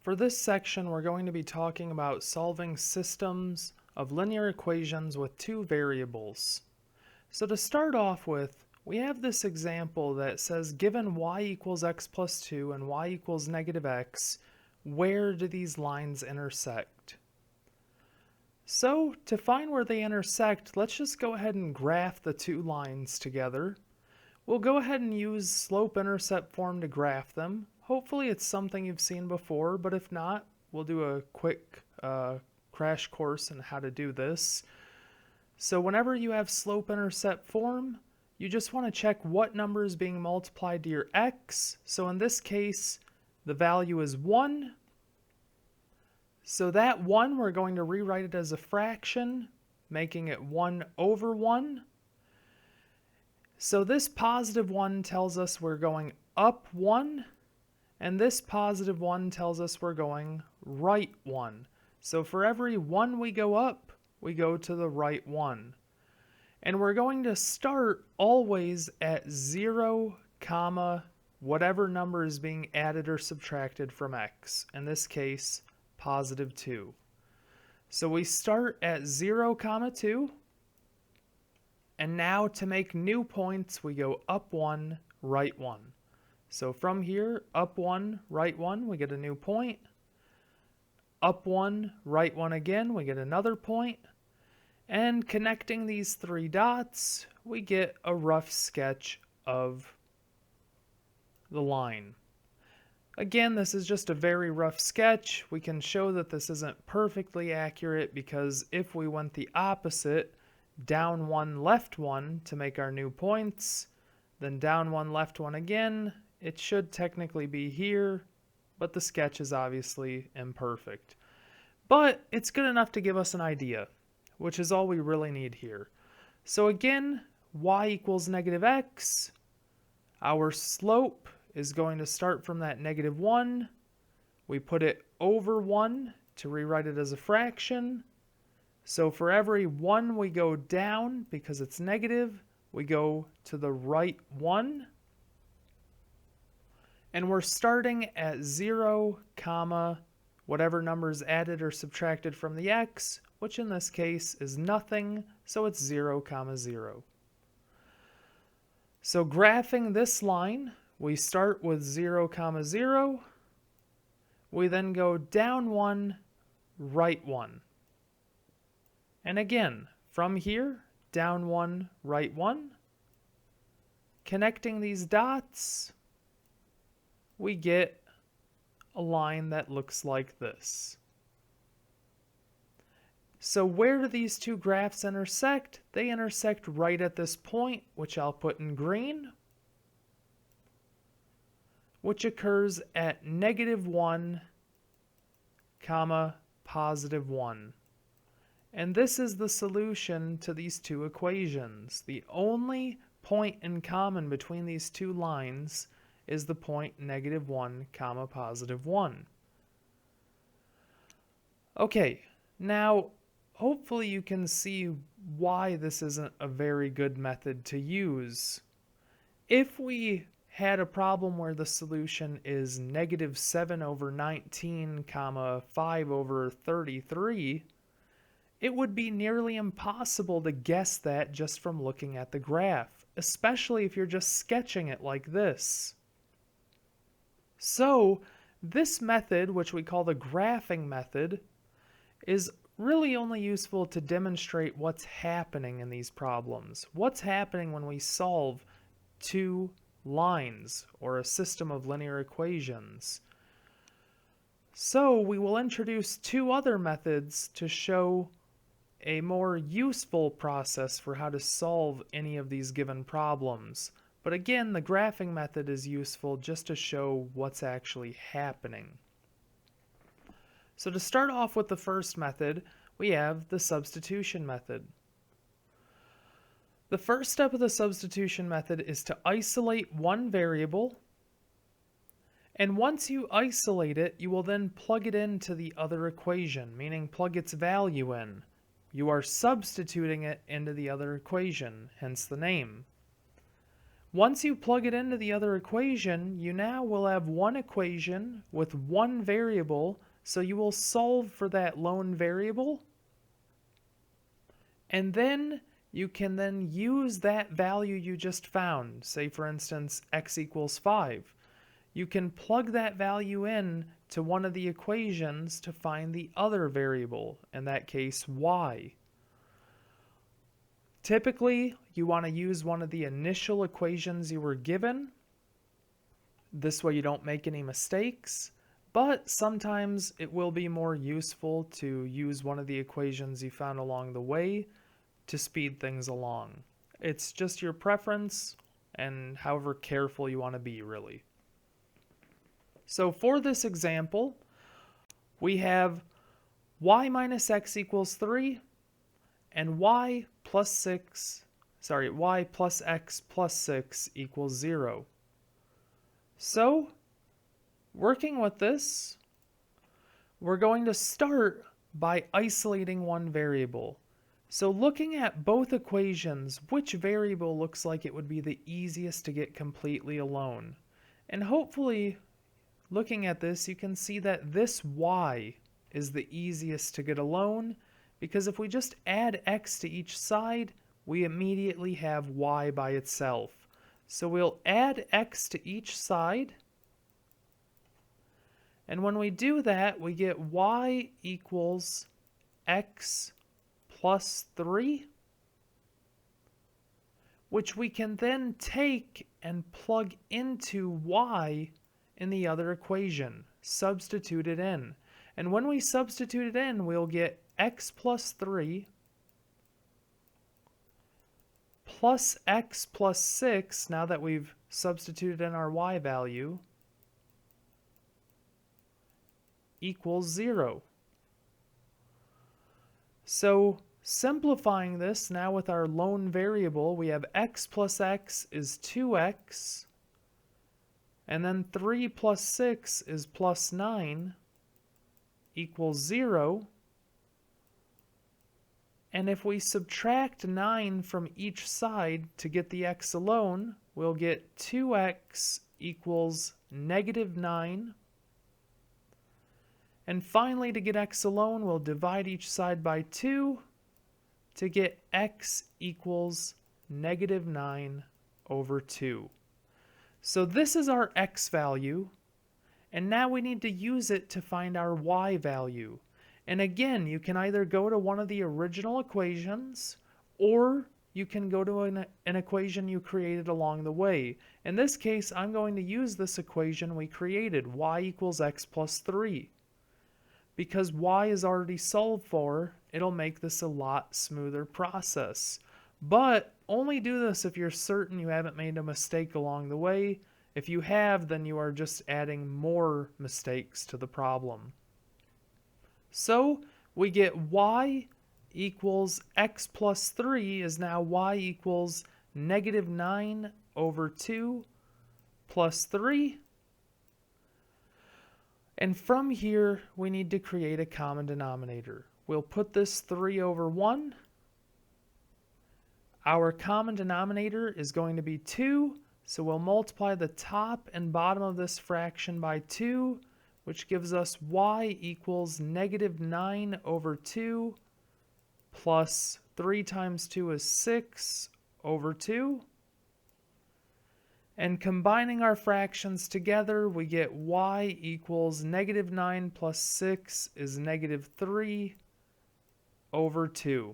For this section, we're going to be talking about solving systems of linear equations with two variables. So to start off with, we have this example that says given y equals x plus 2 and y equals negative x, where do these lines intersect? So to find where they intersect, let's just go ahead and graph the two lines together. We'll go ahead and use slope-intercept form to graph them. Hopefully it's something you've seen before, but if not, we'll do a quick crash course on how to do this. So whenever you have slope-intercept form, you just want to check what number is being multiplied to your x. So in this case, the value is 1. So that 1, we're going to rewrite it as a fraction, making it 1 over 1. So this positive 1 tells us we're going up 1, and this positive 1 tells us we're going right 1. So for every 1 we go up, we go to the right 1. And we're going to start always at 0, comma, whatever number is being added or subtracted from x. In this case, positive 2. So we start at 0, comma 2. And now to make new points, we go up 1, right 1. So from here, up 1, right 1, we get a new point. Up 1, right 1 again, we get another point. And connecting these three dots, we get a rough sketch of the line. Again, this is just a very rough sketch. We can show that this isn't perfectly accurate because if we went the opposite, down 1, left 1 to make our new points, then down 1, left 1 again. It should technically be here, but the sketch is obviously imperfect. But it's good enough to give us an idea, which is all we really need here. So again, y equals negative x. Our slope is going to start from that negative 1. We put it over 1 to rewrite it as a fraction. So for every 1 we go down, because it's negative, we go to the right 1. And we're starting at 0, comma, whatever number is added or subtracted from the x, which in this case is nothing, so it's 0, comma 0. So graphing this line, we start with 0, comma 0. We then go down 1, right 1. And again, from here, down 1, right 1. Connecting these dots, we get a line that looks like this. So where do these two graphs intersect? They intersect right at this point, which I'll put in green, which occurs at negative 1, comma, positive 1. And this is the solution to these two equations. The only point in common between these two lines is the point negative 1, comma, positive 1. Okay, now hopefully you can see why this isn't a very good method to use. If we had a problem where the solution is negative 7 over 19, comma, 5 over 33, it would be nearly impossible to guess that just from looking at the graph, especially if you're just sketching it like this. So this method, which we call the graphing method, is really only useful to demonstrate what's happening in these problems. What's happening when we solve two lines or a system of linear equations. So we will introduce two other methods to show a more useful process for how to solve any of these given problems. But again, the graphing method is useful just to show what's actually happening. So to start off with the first method, we have the substitution method. The first step of the substitution method is to isolate one variable, and once you isolate it, you will then plug it into the other equation, meaning plug its value in. You are substituting it into the other equation, hence the name. Once you plug it into the other equation, you now will have one equation with one variable, so you will solve for that lone variable. And then you can then use that value you just found, say for instance x equals 5. You can plug that value in to one of the equations to find the other variable, in that case y. Typically, you want to use one of the initial equations you were given. This way you don't make any mistakes, but sometimes it will be more useful to use one of the equations you found along the way to speed things along. It's just your preference and however careful you want to be, really. So for this example, we have y minus x equals 3 and y plus x plus 6 equals 0. So, working with this, we're going to start by isolating one variable. So looking at both equations, which variable looks like it would be the easiest to get completely alone? And hopefully, looking at this, you can see that this y is the easiest to get alone, because if we just add x to each side, we immediately have y by itself. So we'll add x to each side, and when we do that, we get y equals x plus 3, which we can then take and plug into y in the other equation, substitute it in. And when we substitute it in, we'll get x plus 3 plus x plus 6, now that we've substituted in our y value, equals 0. So simplifying this, now with our lone variable, we have x plus x is 2x, and then 3 plus 6 is plus 9, equals 0. And if we subtract 9 from each side to get the x alone, we'll get 2x equals negative 9. And finally, to get x alone, we'll divide each side by 2 to get x equals negative 9 over 2. So this is our x value, and now we need to use it to find our y value. And again, you can either go to one of the original equations, or you can go to an equation you created along the way. In this case, I'm going to use this equation we created, y equals x plus 3. Because y is already solved for, it'll make this a lot smoother process. But only do this if you're certain you haven't made a mistake along the way. If you have, then you are just adding more mistakes to the problem. So we get y equals x plus 3 is now y equals negative 9 over 2 plus 3. And from here, we need to create a common denominator. We'll put this 3 over 1. Our common denominator is going to be 2, so we'll multiply the top and bottom of this fraction by 2, which gives us y equals negative 9 over 2 plus 3 times 2 is 6 over 2. And combining our fractions together, we get y equals negative 9 plus 6 is negative 3 over 2.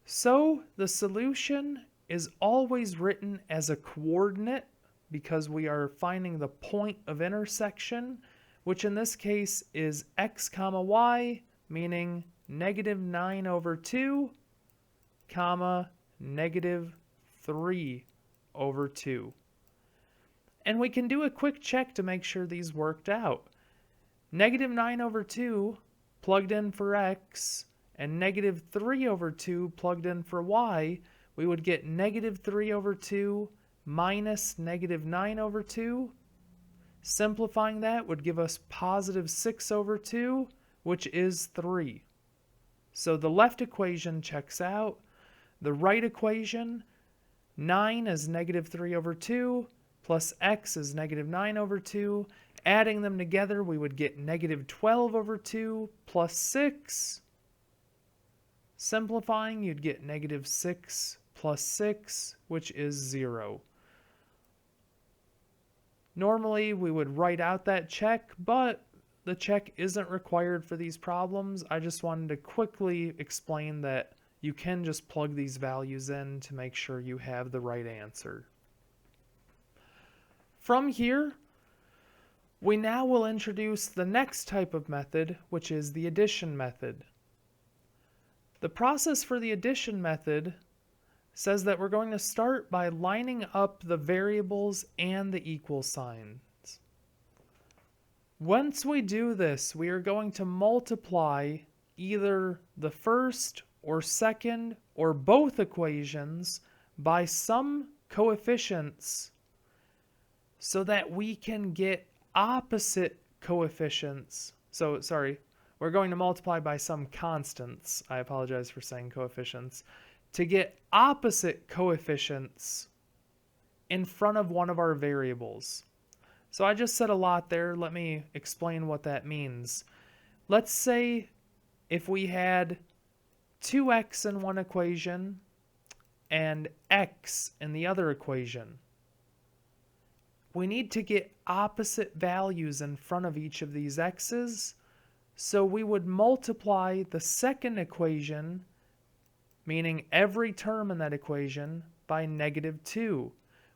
So the solution is always written as a coordinate because we are finding the point of intersection, which in this case is x comma y, meaning negative 9 over 2, comma, negative 3 over 2. And we can do a quick check to make sure these worked out. Negative 9 over 2 plugged in for x, and negative 3 over 2 plugged in for y, we would get negative 3 over 2 minus negative 9 over 2. Simplifying that would give us positive 6 over 2, which is 3. So the left equation checks out. The right equation, 9 is negative 3 over 2, plus x is negative 9 over 2. Adding them together, we would get negative 12 over 2 plus 6. Simplifying, you'd get negative 6 plus 6, which is 0. Normally, we would write out that check, but the check isn't required for these problems. I just wanted to quickly explain that you can just plug these values in to make sure you have the right answer. From here, we now will introduce the next type of method, which is the addition method. The process for the addition method says that we're going to start by lining up the variables and the equal signs. Once we do this, we are going to multiply either the first or second or both equations by some coefficients so that we can get opposite coefficients. We're going to multiply by some constants. I apologize for saying coefficients. To get opposite coefficients in front of one of our variables. So I just said a lot there. Let me explain what that means. Let's say if we had 2x in one equation and x in the other equation. We need to get opposite values in front of each of these x's, so we would multiply the second equation, meaning every term in that equation, by negative 2.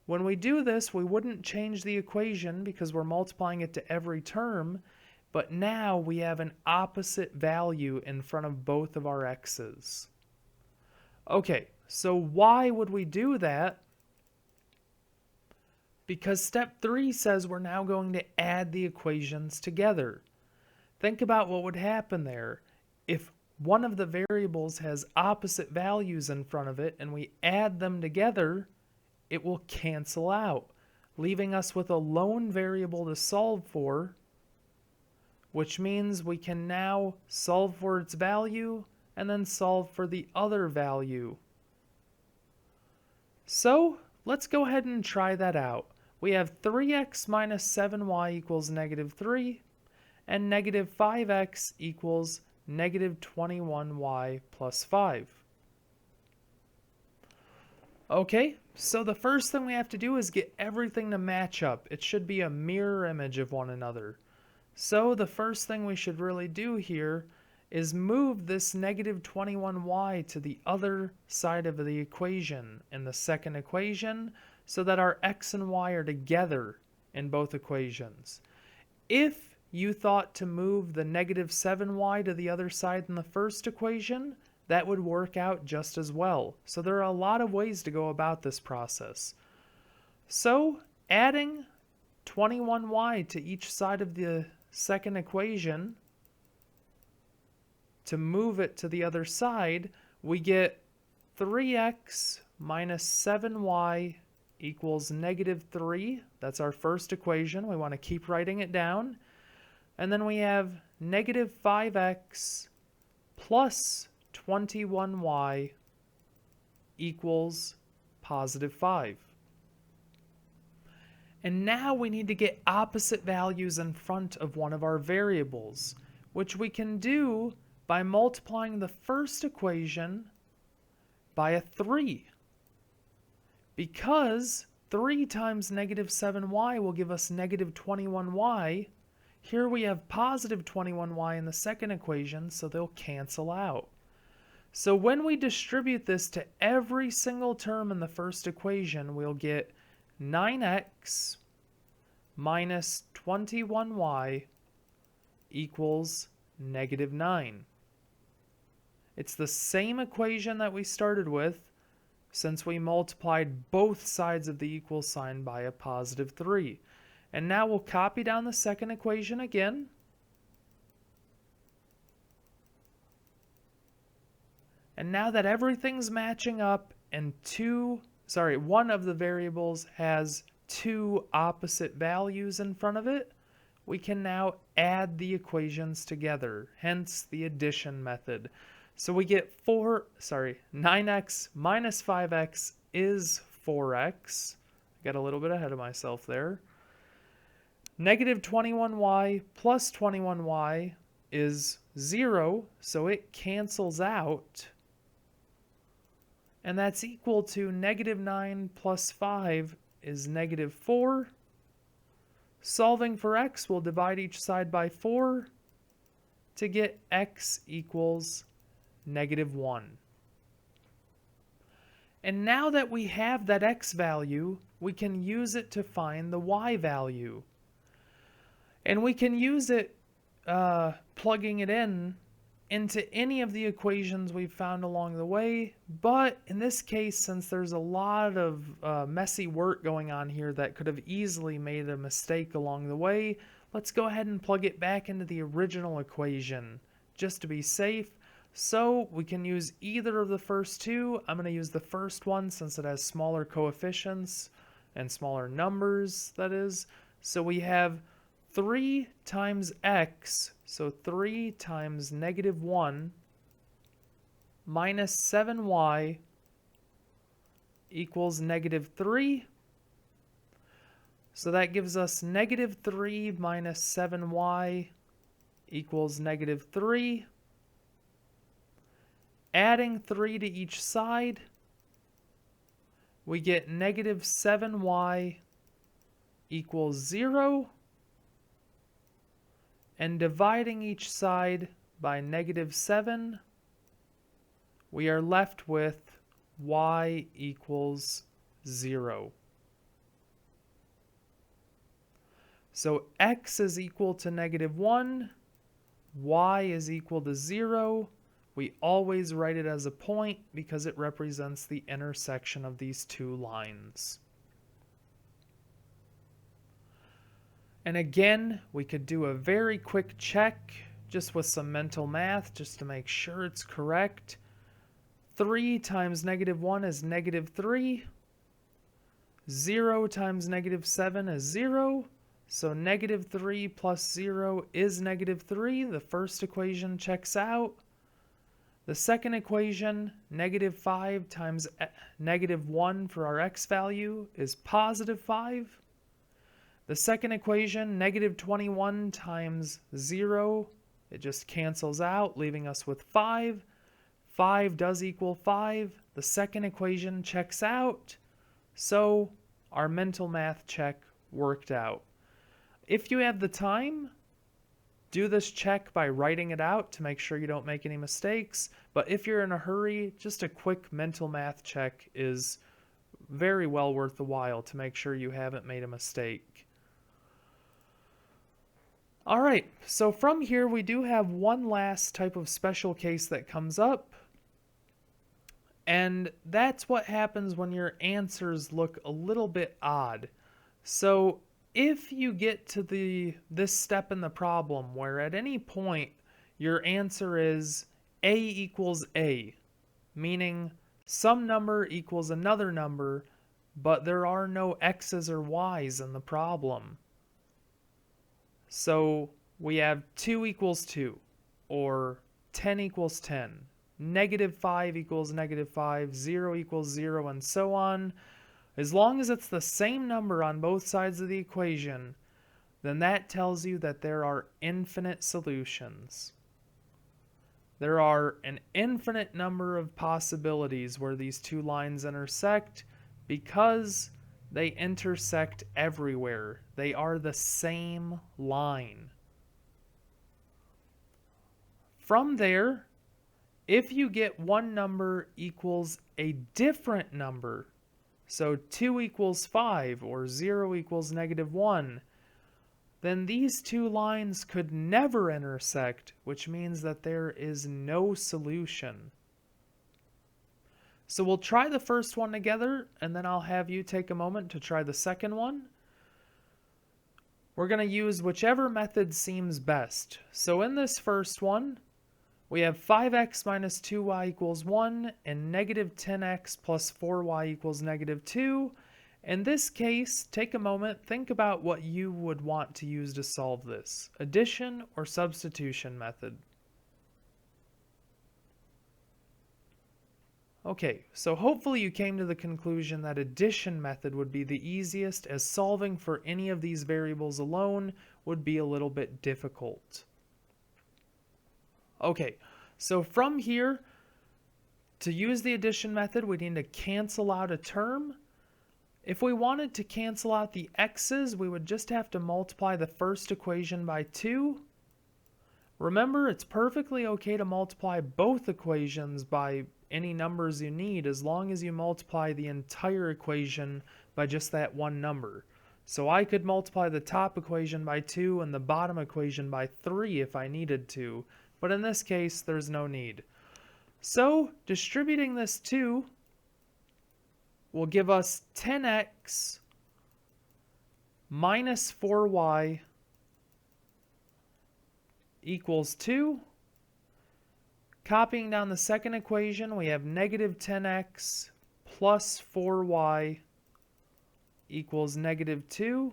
When we do this, we wouldn't change the equation because we're multiplying it to every term, but now we have an opposite value in front of both of our x's. Okay, so why would we do that? Because step 3 says we're now going to add the equations together. Think about what would happen there. If one of the variables has opposite values in front of it and we add them together, it will cancel out, leaving us with a lone variable to solve for, which means we can now solve for its value and then solve for the other value. So let's go ahead and try that out. We have 3x minus 7y equals negative 3, and negative 5x equals negative 21y plus 5. Okay, so the first thing we have to do is get everything to match up. It should be a mirror image of one another. So the first thing we should really do here is move this negative 21y to the other side of the equation in the second equation, so that our x and y are together in both equations. If you thought to move the negative 7y to the other side in the first equation, that would work out just as well. So there are a lot of ways to go about this process. So adding 21y to each side of the second equation to move it to the other side, we get 3x minus 7y equals negative 3. That's our first equation. We want to keep writing it down. And then we have negative 5x plus 21y equals positive 5. And now we need to get opposite values in front of one of our variables, which we can do by multiplying the first equation by a 3. Because 3 times negative 7y will give us negative 21y, here we have positive 21y in the second equation, so they'll cancel out. So when we distribute this to every single term in the first equation, we'll get 9x minus 21y equals negative 9. It's the same equation that we started with, since we multiplied both sides of the equal sign by a positive 3. And now we'll copy down the second equation again. And now that everything's matching up and one of the variables has two opposite values in front of it, we can now add the equations together, hence the addition method. So we get 9x minus 5x is 4x. Got a little bit ahead of myself there. Negative 21y plus 21y is 0, so it cancels out. And that's equal to negative 9 plus 5 is negative 4. Solving for x, we'll divide each side by 4 to get x equals negative 1. And now that we have that x value, we can use it to find the y value. And we can use it plugging it into any of the equations we've found along the way, but in this case, since there's a lot of messy work going on here that could have easily made a mistake along the way, let's go ahead and plug it back into the original equation just to be safe. So we can use either of the first two. I'm going to use the first one since it has smaller coefficients and smaller numbers, that is. So we have 3 times x, so 3 times negative 1 minus 7y equals negative 3. So that gives us negative 3 minus 7y equals negative 3. Adding 3 to each side, we get negative 7y equals 0. And dividing each side by negative 7, we are left with y equals 0. So x is equal to negative 1, y is equal to 0. We always write it as a point because it represents the intersection of these two lines. And again, we could do a very quick check just with some mental math just to make sure it's correct. 3 times negative 1 is negative 3. 0 times negative 7 is 0. So negative 3 plus 0 is negative 3. The first equation checks out. The second equation, negative 5 times negative 1 for our x value is positive 5. The second equation, negative 21 times 0, it just cancels out, leaving us with 5. 5 does equal 5. The second equation checks out, so our mental math check worked out. If you have the time, do this check by writing it out to make sure you don't make any mistakes. But if you're in a hurry, just a quick mental math check is very well worth the while to make sure you haven't made a mistake. All right, so from here we do have one last type of special case that comes up. And that's what happens when your answers look a little bit odd. So if you get to this step in the problem where at any point your answer is a equals a, meaning some number equals another number, but there are no x's or y's in the problem. So we have 2 equals 2, or 10 equals 10, negative 5 equals negative 5, 0 equals 0, and so on. As long as it's the same number on both sides of the equation, then that tells you that there are infinite solutions. There are an infinite number of possibilities where these two lines intersect because they intersect everywhere. They are the same line. From there, if you get one number equals a different number, so 2 equals 5 or 0 equals negative 1, then these two lines could never intersect, which means that there is no solution. So we'll try the first one together, and then I'll have you take a moment to try the second one. We're going to use whichever method seems best. So in this first one, we have 5x minus 2y equals 1 and negative 10x plus 4y equals negative 2. In this case, take a moment, think about what you would want to use to solve this. Addition or substitution method. Okay, so hopefully you came to the conclusion that addition method would be the easiest, as solving for any of these variables alone would be a little bit difficult. Okay, so from here, to use the addition method, we need to cancel out a term. If we wanted to cancel out the x's, we would just have to multiply the first equation by 2. Remember, it's perfectly okay to multiply both equations by any numbers you need, as long as you multiply the entire equation by just that one number. So I could multiply the top equation by 2 and the bottom equation by 3 if I needed to, but in this case, there's no need. So distributing this 2 will give us 10x minus 4y equals 2. Copying down the second equation, we have negative 10x plus 4y equals negative 2.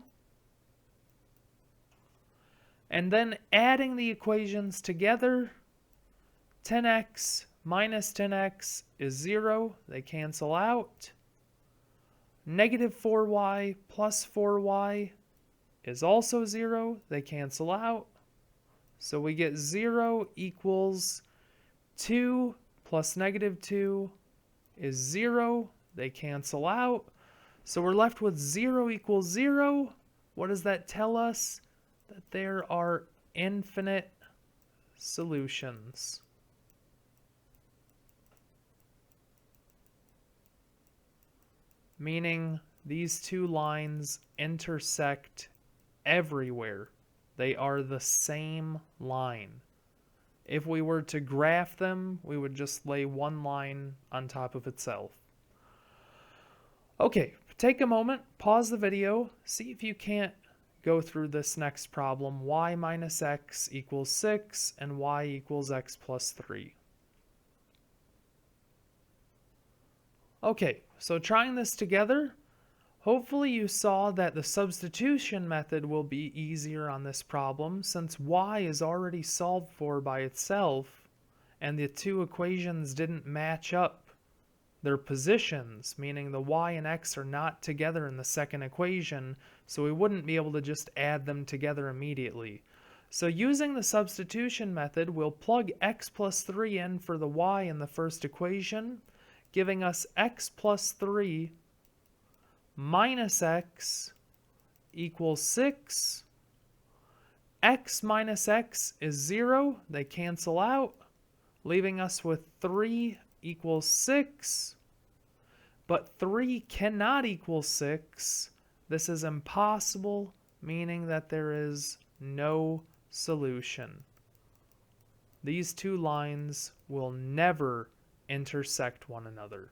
And then adding the equations together, 10x minus 10x is 0. They cancel out. Negative 4y plus 4y is also 0. They cancel out. So we get 0 equals 2 plus negative 2 is 0. They cancel out. So we're left with 0 equals 0. What does that tell us? That there are infinite solutions. Meaning these two lines intersect everywhere. They are the same line. If we were to graph them, we would just lay one line on top of itself. Okay, take a moment, pause the video, see if you can't go through this next problem, y minus x equals 6 and y equals x plus 3. Okay, so trying this together, hopefully you saw that the substitution method will be easier on this problem since y is already solved for by itself and the two equations didn't match up their positions, meaning the y and x are not together in the second equation, so we wouldn't be able to just add them together immediately. So using the substitution method, we'll plug x plus 3 in for the y in the first equation, giving us x plus 3 minus x equals 6. X minus x is 0. They cancel out, leaving us with 3 equals 6. But 3 cannot equal 6. This is impossible, meaning that there is no solution. These two lines will never intersect one another.